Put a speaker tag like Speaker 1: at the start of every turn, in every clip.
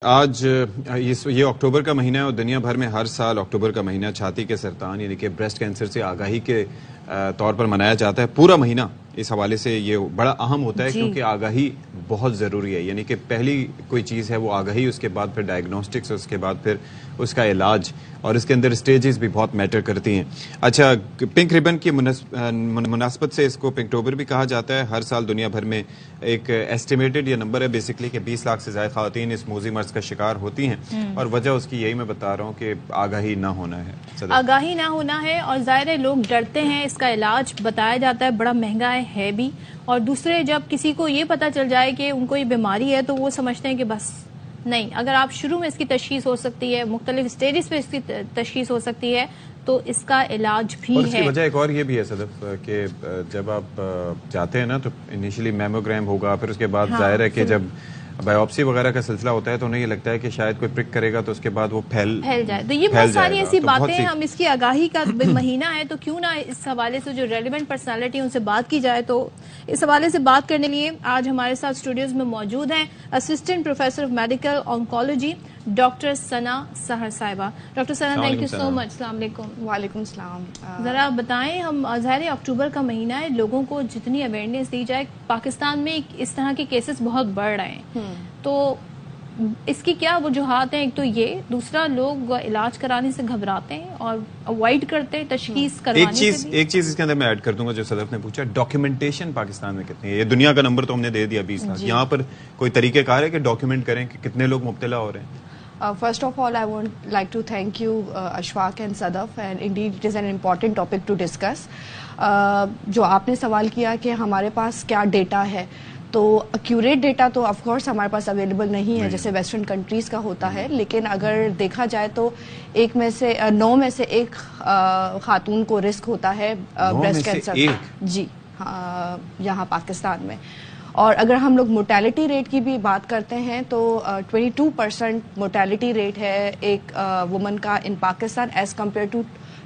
Speaker 1: آج یہ اکتوبر کا مہینہ ہے اور دنیا بھر میں ہر سال اکتوبر کا مہینہ چھاتی کے سرطان یعنی کہ بریسٹ کینسر سے آگاہی کے طور پر منایا جاتا ہے. پورا مہینہ اس حوالے سے یہ بڑا اہم ہوتا ہے کیونکہ آگاہی بہت ضروری ہے. یعنی کہ پہلی کوئی چیز ہے وہ آگاہی، اس کے بعد پھر ڈائگنوسٹکس، اس کے بعد پھر اس کا علاج، اور اس کے اندر سٹیجز بھی بہت میٹر کرتی ہیں. اچھا، پنک ریبن کی مناسبت سے اس کو پنک ٹوبر بھی کہا جاتا ہے. ہر سال دنیا بھر میں ایک ایسٹیمیٹڈ یہ نمبر ہے بیسکلی کہ 20 لاکھ سے زائد خواتین اس موذی مرض کا شکار ہوتی ہیں، اور وجہ اس کی یہی میں بتا رہا ہوں کہ آگاہی نہ ہونا ہے.
Speaker 2: آگاہی نہ ہونا ہے، اور ظاہر ہے لوگ ڈرتے ہیں. اس کا علاج بتایا جاتا ہے بڑا مہنگا ہے بھی، اور دوسرے جب کسی کو یہ پتا چل جائے کہ ان کو یہ بیماری ہے تو وہ سمجھتے ہیں کہ بس نہیں، اگر آپ شروع میں اس کی تشخیص ہو سکتی ہے، مختلف سٹیجز پہ اس کی تشخیص ہو سکتی ہے تو اس کا علاج بھی ہے.
Speaker 1: اس کی وجہ ایک اور یہ بھی ہے صدف کہ جب آپ جاتے ہیں نا تو انیشلی میموگرام ہوگا، پھر اس کے بعد ظاہر ہے کہ جب بایوپسی وغیرہ کا سلسلہ ہوتا ہے تو انہیں یہ لگتا ہے کہ شاید کوئی پرک کرے گا تو اس کے بعد وہ پھیل
Speaker 2: جائے. تو یہ بہت ساری ایسی باتیں ہیں. ہم اس کی آگاہی کا مہینہ ہے تو کیوں نہ اس حوالے سے جو ریلیونٹ پرسنالٹی ان سے بات کی جائے. تو اس حوالے سے بات کرنے لیے آج ہمارے ساتھ اسٹوڈیوز میں موجود ہیں assistant professor of medical oncology doctor Sana Sehar صاحبہ. Doctor Sana, thank you so much. السلام علیکم.
Speaker 3: وعلیکم السلام.
Speaker 2: ذرا بتائیں، ہم ظاہر اکتوبر کا مہینہ ہے، لوگوں کو جتنی اویئرنیس دی جائے. پاکستان میں اس طرح کے کیسز بہت بڑھ رہے ہیں، تو اس کی کیا وجوہات ہیں؟ ایک تو یہ، دوسرا لوگ علاج کرانے سے گھبراتے ہیں اور اوائڈ کرتے ہیں تشخیص کروانے سے.
Speaker 1: ایک چیز اس کے اندر میں ایڈ کر دوں گا جو صدف نے پوچھا، ڈاکیومنٹیشن پاکستان میں کتنی ہے؟ یہ دنیا کا نمبر تو ہم نے دے دیا 20 لاکھ. یہاں پر کوئی طریقہ کار ہے کہ ڈاکیومنٹ کریں کہ کتنے لوگ مبتلا ہو رہے ہیں؟
Speaker 3: First of all, I would like to thank you, Ashfaq and Sadaf, and indeed it is an important topic to discuss. جو آپ نے سوال کیا کہ ہمارے پاس کیا ڈیٹا ہے، تو ایکوریٹ ڈیٹا تو آف کورس ہمارے پاس اویلیبل نہیں ہے جیسے ویسٹرن کنٹریز کا ہوتا ہے، لیکن اگر دیکھا جائے تو 9 میں سے 1 خاتون کو رسک ہوتا ہے بریسٹ کینسر کا. جی یہاں پاکستان میں. اور اگر ہم لوگ موٹیلٹی ریٹ کی بھی بات کرتے ہیں تو 22% موٹیلٹی ریٹ ہے ایک وومن کا in Pakistan as compared to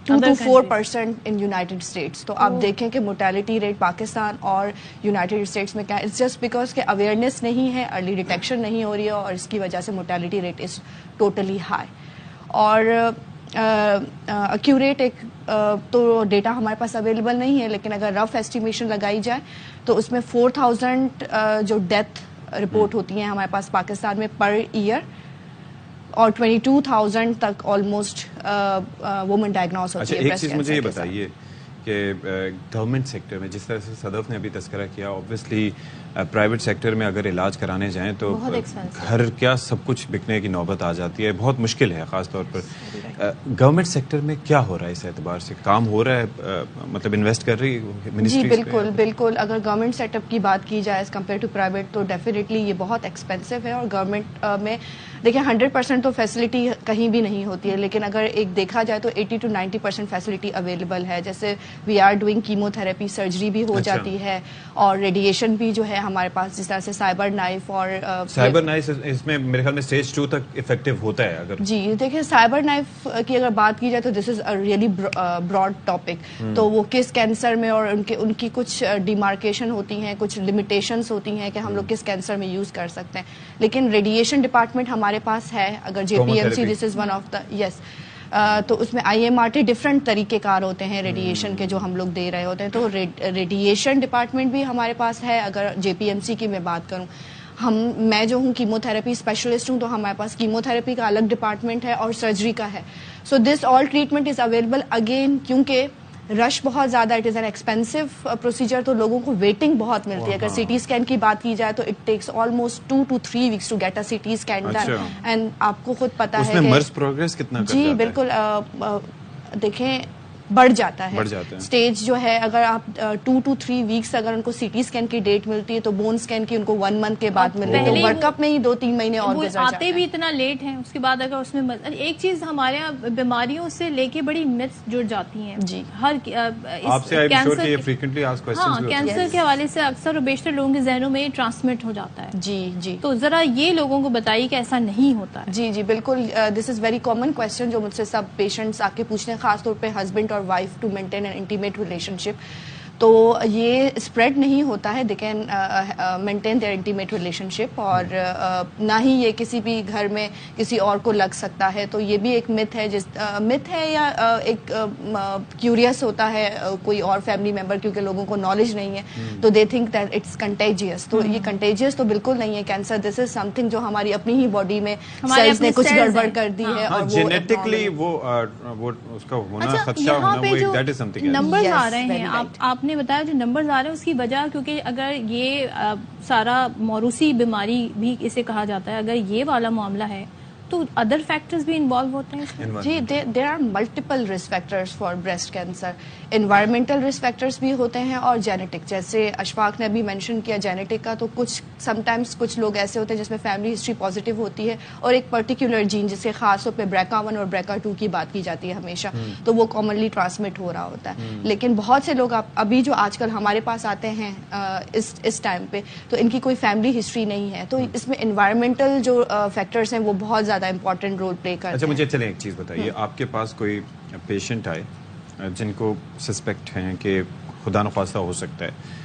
Speaker 3: 2 to 4% in United States. تو آپ دیکھیں کہ موٹیلٹی ریٹ پاکستان اور یونائٹیڈ اسٹیٹس میں کیا ہے. اٹس جسٹ بیکاز کہ اویئرنیس نہیں ہے، ارلی ڈیٹیکشن نہیں ہو رہی ہے، اور اس کی وجہ سے motility rate is totally high. اور ایکوریٹ ایک تو ڈیٹا ہمارے پاس اویلیبل نہیں ہے، لیکن اگر رف ایسٹیمیشن لگائی جائے تو اس میں 4000 جو ڈیتھ رپورٹ ہوتی ہیں ہمارے پاس پاکستان میں پر ایئر، اور 22,000 تک آلموسٹ وومن ڈائگنوز ہوتی ہے.
Speaker 1: ایک چیز مجھے یہ بتائیے کہ گورنمنٹ سیکٹر میں جس طرح سے صدف نے ابھی تذکرہ کیا، اوبویسلی پرائیویٹ سیکٹر میں اگر علاج کرانے جائیں تو گھر کیا سب کچھ بکنے کی نوبت آ جاتی ہے، بہت مشکل ہے. خاص طور پر گورنمنٹ سیکٹر میں کیا ہو رہا ہے؟ اس اعتبار سے کام ہو رہا ہے، مطلب انویسٹ کر رہی ہے؟
Speaker 3: جی بالکل. اگر گورنمنٹ سیٹ اپ کی بات کی جائے ایز کمپیئر ٹو پرائیویٹ تو ڈیفینیٹلی یہ بہت ایکسپینسو ہے. اور گورنمنٹ میں دیکھیں 100% تو فیسلٹی کہیں بھی نہیں ہوتی ہے، لیکن اگر ایک دیکھا جائے تو 80 to 90% فیسلٹی اویلیبل ہے. جیسے we are doing chemotherapy, surgery بھی ہو جاتی ہے، اور ریڈیشن بھی جو ہے ہمارے پاس، جس طرح سے سائبر نائف. اور
Speaker 1: سائبر نائف اس میں میرے خیال میں اسٹیج 2 تک افیکٹو ہوتا ہے. اگر
Speaker 3: جی دیکھیں سائبر نائف کی اگر بات کی جائے تو دس از اے ریئلی براڈ ٹاپک. تو وہ کس کینسر میں، اور ان کی کچھ ڈیمارکیشن ہوتی ہیں، کچھ لمیٹیشنس ہوتی ہیں کہ ہم لوگ کس کینسر میں یوز کر سکتے ہیں. لیکن ریڈیشن ڈپارٹمنٹ ہمارے پاس ہے. اگر JPMC this is one of the yes, تو اس میں IMRT ڈفرینٹ طریقے کار ہوتے ہیں ریڈیشن کے جو ہم لوگ دے رہے ہوتے ہیں. تو ریڈیشن ڈپارٹمنٹ بھی ہمارے پاس ہے. اگر JPMC کی میں بات کروں، میں جو ہوں کیمو تھراپی اسپیشلسٹ ہوں، تو ہمارے پاس کیمو تھراپی کا الگ ڈپارٹمنٹ ہے اور سرجری کا ہے. سو دس آل ٹریٹمنٹ از اویلیبل. اگین کیونکہ رش بہت زیادہ، it is an expensive procedure, تو لوگوں کو ویٹنگ بہت ملتی ہے. اگر CT اسکین کی بات کی جائے تو it takes almost 2 to 3 weeks to get a CT scan done. And آپ کو خود پتا ہے
Speaker 1: کہ مرض پروگریس کتنا کرتا ہے.
Speaker 3: جی بالکل. دیکھیں بڑھ جاتا ہے اسٹیج جو ہے. اگر آپ 2 to 3 weeks اگر ان کو CT اسکین کی ڈیٹ ملتی ہے تو بون اسکین کی ان کو 1 month کے بعد ملتی ہے. ورک اپ میں ہی 2-3 مہینے اور گزر جاتے ہیں.
Speaker 2: آتے بھی اتنا لیٹ ہیں. اس کے بعد اگر اس میں ایک چیز ہمارے یہاں بیماریوں سے لے کے بڑی متس جڑ جاتی ہیں.
Speaker 3: جی
Speaker 2: ہر کینسر کے حوالے سے اکثر و بیشتر لوگوں کے ذہنوں میں ٹرانسمٹ ہو جاتا ہے.
Speaker 3: جی
Speaker 2: تو ذرا یہ لوگوں کو بتائیے کہ ایسا نہیں ہوتا ہے.
Speaker 3: جی بالکل. دس از ویری کامن کوشچن جو مجھ سے سب پیشنٹس آ کے پوچھتے ہیں، خاص طور پہ ہسبینڈ اور wife to maintain an intimate relationship. تو یہ اسپریڈ نہیں ہوتا ہے. They can maintain their intimate relationship, اور نہ ہی یہ کسی بھی گھر میں کسی اور کو لگ سکتا ہے. تو یہ بھی ایک متھ ہے, متھ ہے یا ایک کیوریس ہوتا ہے کوئی اور فیملی ممبر, کیونکہ لوگوں کو نالج نہیں ہے تو they think that it's contagious. تو یہ کنٹیجیس تو بالکل نہیں ہے کینسر. دس از سم تھنگ جو ہماری اپنی ہی باڈی میں سیلز نے کچھ گڑبڑ کر دی ہے, اور
Speaker 1: جینیٹکلی وہ اس کا ہونا خدشہ ہونا, وہ that is something.
Speaker 2: Numbers آ رہے ہیں, آپ نے بتایا جو نمبرز آ رہے ہیں اس کی وجہ, کیونکہ اگر یہ سارا موروثی بیماری بھی اسے کہا جاتا ہے, اگر یہ والا معاملہ ہے تو ادر فیکٹرز بھی انوالو ہوتے ہیں.
Speaker 3: جی, there are multiple risk factors for breast cancer. Environmental risk factors بھی ہوتے ہیں اور جینیٹک, جیسے اشفاق نے ابھی مینشن کیا جینیٹک کا. تو کچھ سم ٹائمز کچھ لوگ ایسے ہوتے ہیں جس میں فیملی ہسٹری پازیٹیو ہوتی ہے, اور ایک پرٹیکولر جین جسے خاص طور پہ BRCA1 اور BRCA2 کی بات کی جاتی ہے ہمیشہ, تو وہ کامنلی ٹرانسمٹ ہو رہا ہوتا ہے. لیکن بہت سے لوگ ابھی جو آج کل ہمارے پاس آتے ہیں اس ٹائم پہ, تو ان کی کوئی فیملی ہسٹری نہیں ہے. تو اس میں انوائرمنٹل جو فیکٹرز ہیں وہ بہت زیادہ امپورٹنٹ رول پلے کرتے ہیں.
Speaker 1: اچھا, مجھے چلیں ایک چیز بتائیے, آپ کے پاس کوئی پیشنٹ آئے جن کو سسپیکٹ ہیں کہ خدا نخواستہ ہو سکتا ہے,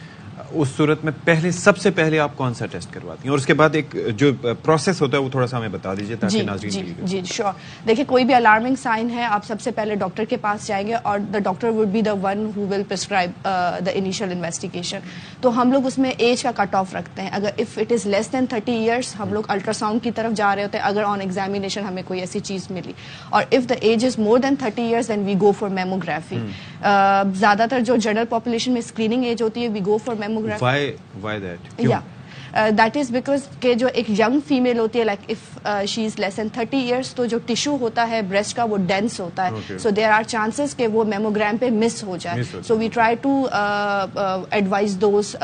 Speaker 1: اس صورت میں سب سے پہلے آپ کون سا ٹیسٹ کرواتی ہیں, اور اس کے بعد ایک جو پروسیس ہوتا ہے وہ تھوڑا سا ہمیں بتا دیجیے تاکہ ناظرین.
Speaker 3: جی شیور. دیکھیں, کوئی بھی الارمنگ سائن ہے, آپ سب سے پہلے ڈاکٹر کے پاس جائیں گے, اور the doctor would be the one who will prescribe the initial investigation. تو ہم لوگ اس میں ایج کا کٹ آف رکھتے ہیں. اگر if it is less than 30 years ہم لوگ الٹرا ساؤنڈ کی طرف جا رہے ہوتے ہیں, اگر آن ایگزامینیشن ہمیں کوئی ایسی چیز ملی. اور if the age is more than 30 years then we go for mammography. زیادہ تر جو جنرل پاپولیشن میں اسکریننگ ایج ہوتی ہے we go for mammography.
Speaker 1: Why that?
Speaker 3: That is because کہ جو ایک ینگ فیمیل ہوتی ہے, like if she is less than 30 years, تو جو ٹیشو ہوتا ہے بریسٹ کا وہ ڈینس ہوتا ہے. سو دیر آر چانسز کہ وہ میموگرام پہ مس ہو جائے. So we try to advise those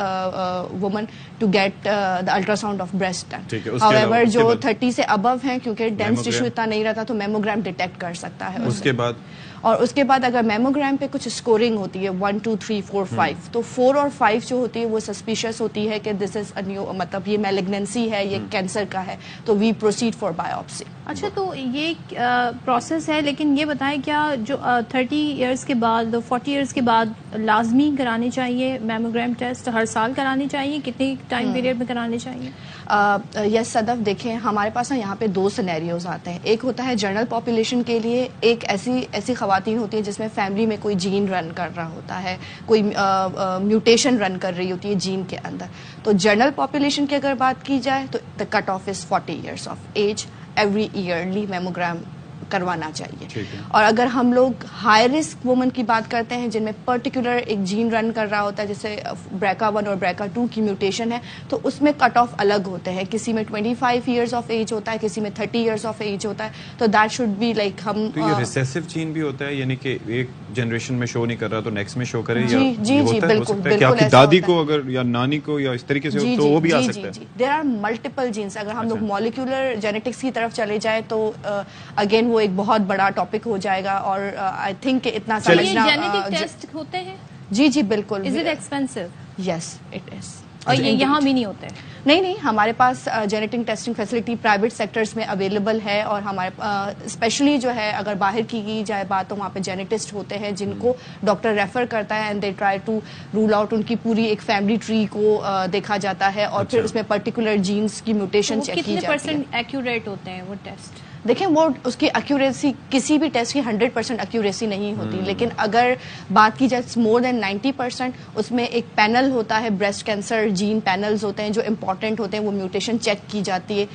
Speaker 3: women to get the ultrasound of breast. however جو 30 سے ابو ہیں, کیونکہ ڈینس ٹیشو اتنا نہیں رہتا, تو میموگرام ڈیٹیکٹ کر سکتا ہے.
Speaker 1: اس کے بعد
Speaker 3: اور اس کے بعد اگر میموگرام پہ کچھ اسکورنگ ہوتی ہے 1 2 3 4 5, تو 4 اور 5 جو ہوتی ہے وہ سسپیشیس ہوتی ہے کہ دس از مطلب یہ میلیگننسی ہے, یہ کینسر کا ہے, تو وی پروسیڈ فار بایوپسی.
Speaker 2: اچھا, تو یہ پروسیس ہے, لیکن یہ بتائیں کیا جو 30 ایئرس کے بعد 40 ایئرس کے بعد لازمی کرانی چاہیے میموگرام ٹیسٹ, ہر سال کرانی چاہیے, کتنے ٹائم پیریڈ میں کرانی چاہیے؟
Speaker 3: یس صدف, دیکھیں ہمارے پاس یہاں پہ 2 سینیریوز آتے ہیں. ایک ہوتا ہے جنرل پاپولیشن کے لیے, ایک ایسی خواتین ہوتی ہیں جس میں فیملی میں کوئی جین رن کر رہا ہوتا ہے, کوئی میوٹیشن رن کر رہی ہوتی ہے جین کے اندر. تو جنرل پاپولیشن کی اگر بات کی جائے تو the cut off is 40 years of age. Every early mammogram کروانا چاہیے. اور اگر ہم لوگ ہائی رسک وومن کی بات کرتے ہیں جن میں پرٹیکولر ایک جین رن کر رہا ہوتا ہے, جیسے BRCA1 اور BRCA2 کی میوٹیشن ہے, تو اس میں کٹ آف الگ ہوتے ہیں. کسی میں 25 ایئرس آف ایج ہوتا ہے, کسی میں 30 ایئرس آف ایج ہوتا ہے. تو دیٹ شوڈ بی لائک ہم.
Speaker 1: تو یہ ریسیسو جین بھی ہوتا ہے, یعنی کہ ایک جنریشن میں شو نہیں کر رہا تو نیکسٹ میں شو کرے؟
Speaker 3: جی بالکل.
Speaker 1: کیا آپ کی دادی کو اگر یا نانی کو یا اس طریقے سے تو وہ بھی آ سکتا ہے؟
Speaker 3: There are multiple genes. اگر ہم لوگ مالیکولر جینیٹکس کی طرف چلے جائیں تو اگین وہ ایک بہت بڑا ٹاپک ہو جائے گا, اور آئی تھنک کہ اتنا سمجھنا.
Speaker 2: جینیٹک ٹیسٹ ہوتے ہیں؟
Speaker 3: جی بالکل.
Speaker 2: Is it expensive?
Speaker 3: Yes it is.
Speaker 2: اور یہ یہاں بھی نہیں ہوتے؟
Speaker 3: نہیں, ہمارے پاس genetic testing facility private sectors میں اویلیبل ہے, اور ہمارے اسپیشلی جو ہے اگر باہر کی جائے بات تو وہاں پہ جینیٹسٹ ہوتے ہیں جن کو ڈاکٹر ریفر کرتا ہے, and they try to rule out ان کی پوری ایک فیملی ٹری کو دیکھا جاتا ہے, اور پھر اس میں پرٹیکولر جینس کی میوٹیشن چیک کی جاتی ہے.
Speaker 2: کتنے % ایکوریٹ ہوتے ہیں وہ ٹیسٹ؟
Speaker 3: دیکھیں, وہ اس کی ایکوریسی کسی بھی ٹیسٹ کی 100% ایکوریسی نہیں ہوتی, لیکن اگر بات کی جائے مور دین 90%, اس میں ایک پینل ہوتا ہے, بریسٹ کینسر جین پینلز ہوتے ہیں جو امپورٹنٹ ہوتے ہیں, وہ میوٹیشن چیک کی جاتی ہے.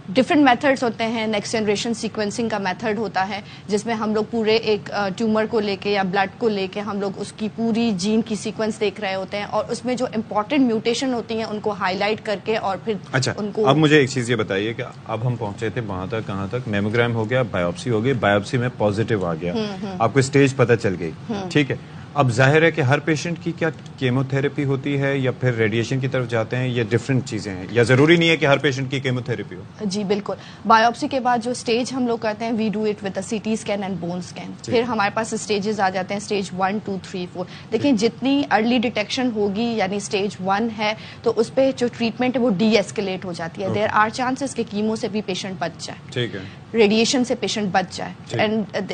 Speaker 3: ڈفرینٹ میتھڈس ہوتے ہیں. نیکسٹ جنریشن سیکوینسنگ کا میتھڈ ہوتا ہے جس میں ہم لوگ پورے ایک ٹیومر کو لے کے یا بلڈ کو لے کے ہم لوگ اس کی پوری جین کی سیکوینس دیکھ رہے ہوتے ہیں, اور اس میں جو امپورٹنٹ میوٹیشن ہوتی ہیں ان کو ہائی لائٹ کر کے, اور پھر ان کو.
Speaker 1: اب مجھے ایک چیز یہ بتائیے کہ اب ہم پہنچے تھے وہاں تک, کہاں تک؟ میموگرام ہو گیا, بایوپسی ہو گئی, بایوپسی میں پازیٹیو آ گیا, آپ کو اسٹیج پتہ چل گئی, ٹھیک ہے. اب ظاہر ہے کہ ہر پیشنٹ کی کیا کیمو تھراپی ہوتی ہے یا پھر ریڈیشن کی طرف جاتے ہیں, یہ ڈفرینٹ چیزیں ہیں, یا ضروری نہیں ہے کہ ہر پیشنٹ کی کیمو تھراپی ہو؟
Speaker 3: جی بالکل. بایوپسی کے بعد جو اسٹیج ہم لوگ کرتے ہیں, we do it with CT scan and bone scan. پھر ہمارے پاس اسٹیجز آ جاتے ہیں, اسٹیج 1 2 3 4. دیکھیں, جتنی ارلی ڈیٹیکشن ہوگی, یعنی اسٹیج 1 ہے تو اس پہ جو ٹریٹمنٹ ہے وہ ڈی ایسکیلیٹ ہو جاتی ہے. دیر آر چانسز کہ کیمو سے بھی پیشنٹ بچ جائے,
Speaker 1: ٹھیک ہے,
Speaker 3: ریڈیشن سے پیشنٹ بچ جائے, اینڈ